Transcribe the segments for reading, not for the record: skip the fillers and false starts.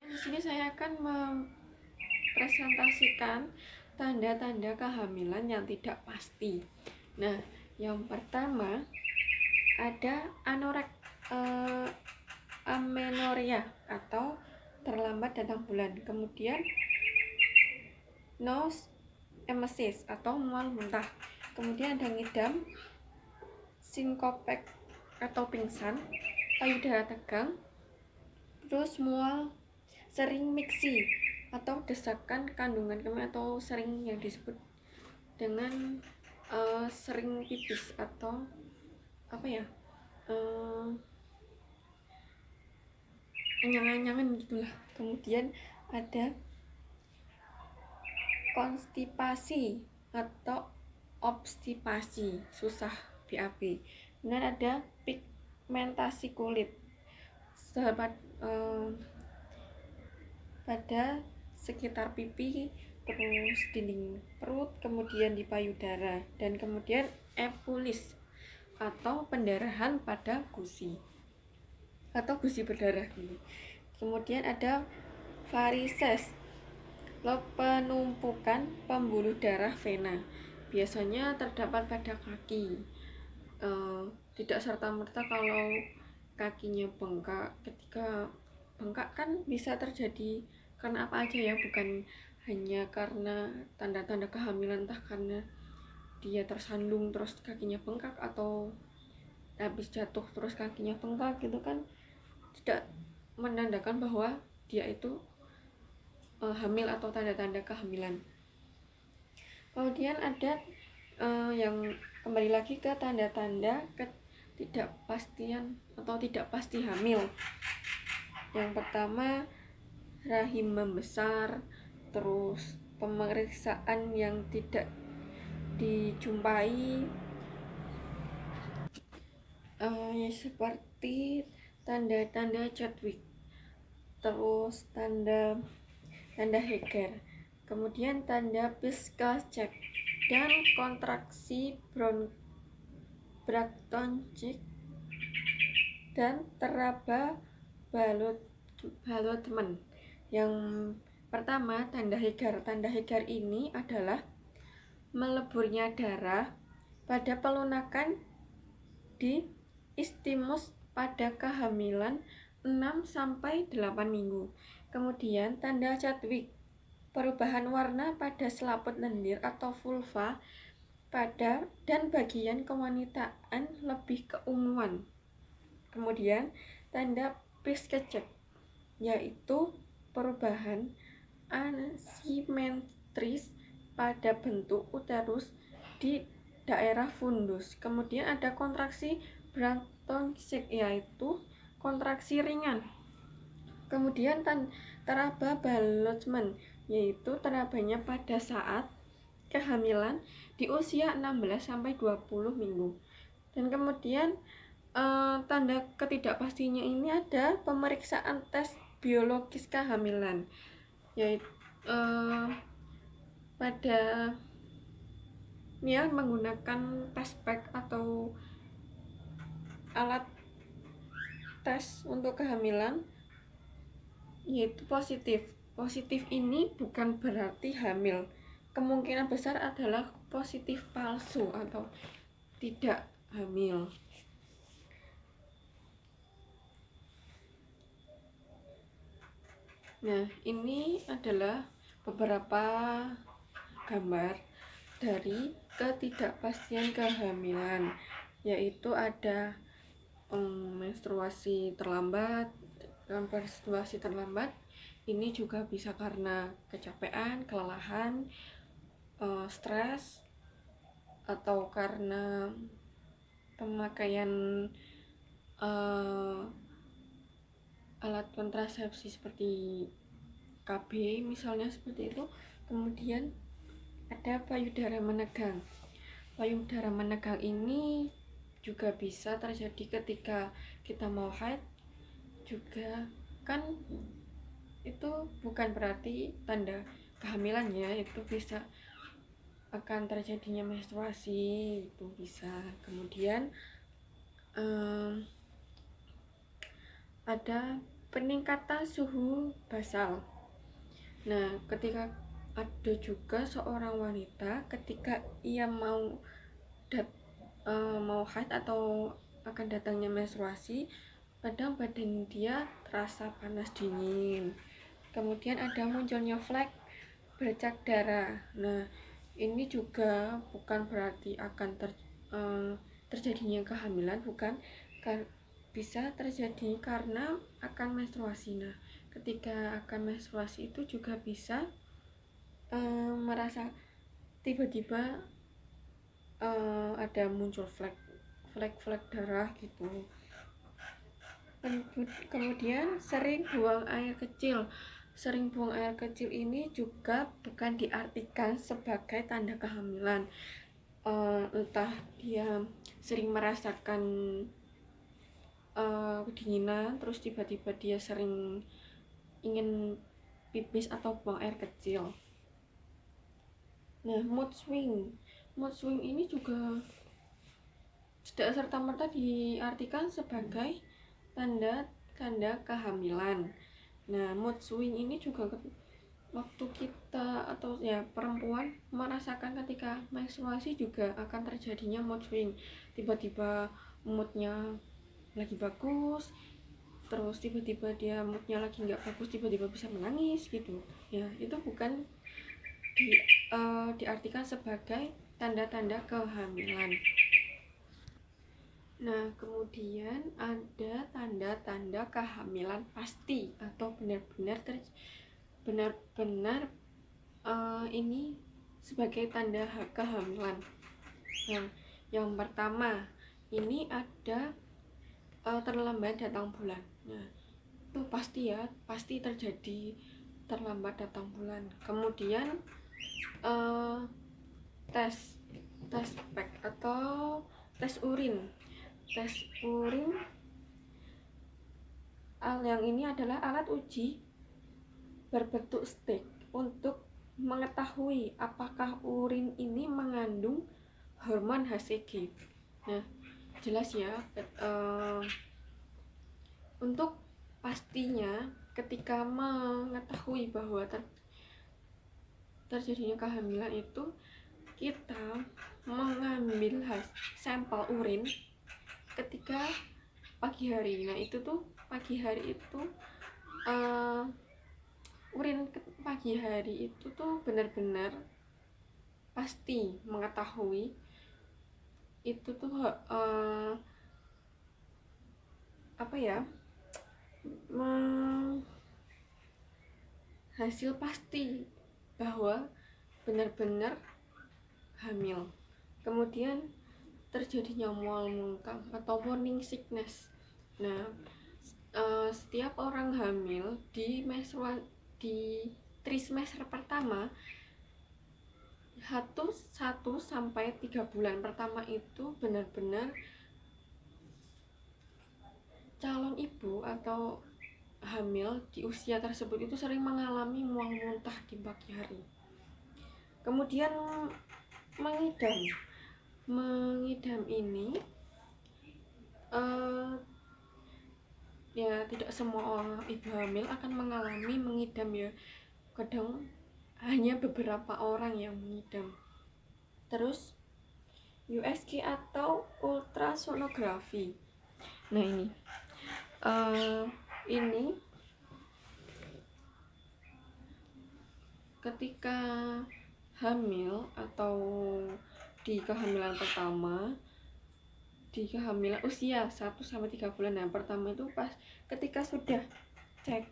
Di sini saya akan mempresentasikan tanda-tanda kehamilan yang tidak pasti. Nah, yang pertama ada amenoria atau terlambat datang bulan. Kemudian nose emesis atau mual muntah. Kemudian ada ngidam, sinkopek atau pingsan, payudara tegang, terus mual, sering miksi atau desakan kandungan kemih atau sering yang disebut dengan sering pipis atau apa ya, anyang-anyangan gitulah. Kemudian ada konstipasi atau obstipasi, susah BAB. Kemudian ada pigmentasi kulit pada sekitar pipi, terus dinding perut, kemudian di payudara, dan kemudian epulis atau pendarahan pada gusi atau gusi berdarah. Kemudian ada varises, penumpukan pembuluh darah vena, biasanya terdapat pada kaki. Tidak serta-merta kalau kakinya bengkak. Ketika bengkak kan bisa terjadi karena apa aja ya, bukan hanya karena tanda-tanda kehamilan, entah karena dia tersandung terus kakinya bengkak atau habis jatuh terus kakinya bengkak gitu kan, tidak menandakan bahwa dia itu hamil atau tanda-tanda kehamilan. Kemudian ada yang kembali lagi ke tanda-tanda ketidakpastian atau tidak pasti hamil. Yang pertama, rahim membesar, terus pemeriksaan yang tidak dijumpai, seperti tanda-tanda Chadwick, terus tanda Heger, kemudian tanda Piska-Czech, dan kontraksi Braxton-Hicks dan teraba Ballotman. Yang pertama, tanda Heger. Tanda Heger ini adalah meleburnya darah pada pelunakan di istimus pada kehamilan 6-8 minggu. Kemudian tanda Chadwick, perubahan warna pada selaput lendir atau vulva pada dan bagian kewanitaan lebih keunguan. Kemudian tanda Piska-Czech, yaitu perubahan asimetris pada bentuk uterus di daerah fundus. Kemudian ada kontraksi Braxton-Hicks, yaitu kontraksi ringan. Kemudian teraba Ballotman, yaitu terabanya pada saat kehamilan di usia 16-20 minggu. Dan kemudian tanda ketidakpastinya ini ada pemeriksaan tes biologis kehamilan, yaitu pada menggunakan test pack atau alat tes untuk kehamilan, yaitu positif. Positif ini bukan berarti hamil, kemungkinan besar adalah positif palsu atau tidak hamil. Nah, ini adalah beberapa gambar dari ketidakpastian kehamilan, yaitu ada menstruasi terlambat. Menstruasi terlambat ini juga bisa karena kecapean, kelelahan, stres, atau karena pemakaian alat kontrasepsi seperti KB misalnya, seperti itu. Kemudian ada payudara menegang. Payudara menegang ini juga bisa terjadi ketika kita mau haid juga kan, itu bukan berarti tanda kehamilan ya, itu bisa akan terjadinya menstruasi, itu bisa. Kemudian ada peningkatan suhu basal. Nah, ketika ada juga seorang wanita ketika ia mau haid atau akan datangnya menstruasi, kadang badan dia terasa panas dingin. Kemudian ada munculnya flek bercak darah. Nah, ini juga bukan berarti akan terjadinya kehamilan, bukan, bisa terjadi karena akan menstruasi. Nah, ketika akan menstruasi itu juga bisa merasa tiba-tiba ada muncul flek darah gitu. Kemudian sering buang air kecil ini juga bukan diartikan sebagai tanda kehamilan. Entah dia sering merasakan kedinginan, terus tiba-tiba dia sering ingin pipis atau buang air kecil. Nah, mood swing ini juga tidak serta-merta diartikan sebagai tanda kehamilan. Nah, mood swing ini juga waktu kita atau ya perempuan merasakan ketika menstruasi juga akan terjadinya mood swing. Tiba-tiba moodnya lagi bagus, terus tiba-tiba dia moodnya lagi nggak bagus, tiba-tiba bisa menangis gitu. Ya, itu bukan diartikan sebagai tanda-tanda kehamilan. Nah, kemudian ada tanda-tanda kehamilan pasti atau benar-benar ini sebagai tanda kehamilan. Nah, yang pertama ini ada terlambat datang bulan. Nah, itu pasti terjadi terlambat datang bulan. Kemudian tes pack atau tes urin. Yang ini adalah alat uji berbentuk stick untuk mengetahui apakah urin ini mengandung hormon HCG. Nah, jelas ya, untuk pastinya ketika mengetahui bahwa terjadinya kehamilan itu, kita mengambil sampel urin ketika pagi hari. Nah, itu tuh pagi hari itu urin pagi hari itu tuh benar-benar pasti mengetahui itu tuh hasil pasti bahwa benar-benar hamil. Kemudian terjadinya mual muntah atau morning sickness. Nah, setiap orang hamil di trimester pertama 1 sampai 3 bulan pertama itu benar-benar calon ibu atau hamil di usia tersebut itu sering mengalami mual muntah di pagi hari. Kemudian mengidam ini ya tidak semua orang ibu hamil akan mengalami mengidam ya, kadang hanya beberapa orang yang mengidam. Terus USG atau ultrasonografi. Nah, ini ketika hamil atau di kehamilan pertama, di kehamilan usia 1 sampai 3 bulan. Yang pertama itu pas ketika sudah cek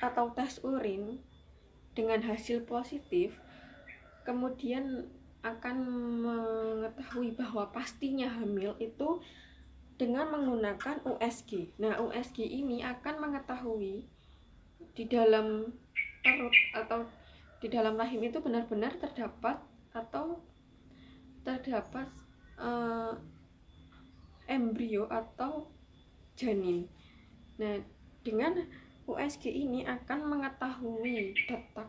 atau tes urin dengan hasil positif, kemudian akan mengetahui bahwa pastinya hamil itu dengan menggunakan USG. Nah, USG ini akan mengetahui di dalam perut atau di dalam rahim itu benar-benar terdapat embrio atau janin. Nah, dengan USG ini akan mengetahui detak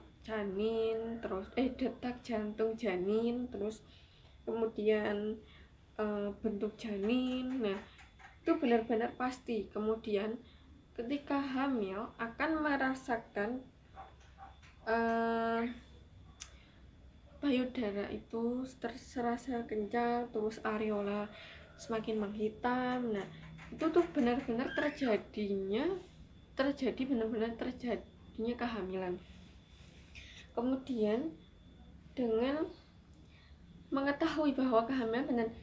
jantung janin, terus kemudian bentuk janin. Nah, itu benar-benar pasti. Kemudian ketika hamil akan merasakan payudara itu serasa kencang, terus areola semakin menghitam. Nah, itu tuh benar-benar terjadinya kehamilan. Kemudian dengan mengetahui bahwa kehamilan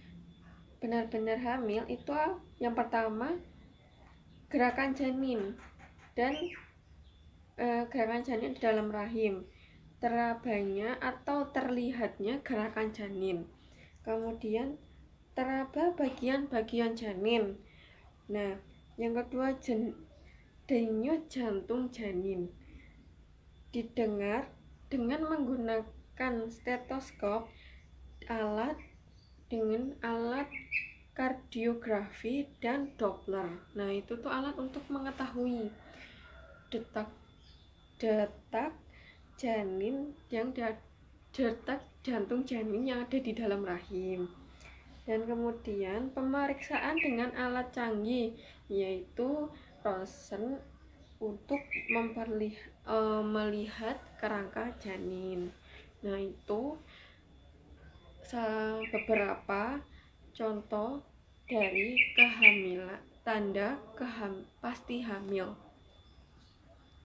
benar-benar hamil, itu yang pertama gerakan janin dan gerakan janin di dalam rahim, terabanya atau terlihatnya gerakan janin, kemudian teraba bagian-bagian janin. Nah, yang kedua denyut jantung janin didengar dengan menggunakan stetoskop, dengan alat kardiografi dan Doppler. Nah, itu tuh alat untuk mengetahui detak jantung janin yang ada di dalam rahim. Dan kemudian pemeriksaan dengan alat canggih, yaitu ronsen untuk melihat kerangka janin. Nah, itu beberapa contoh dari kehamilan, tanda pasti hamil.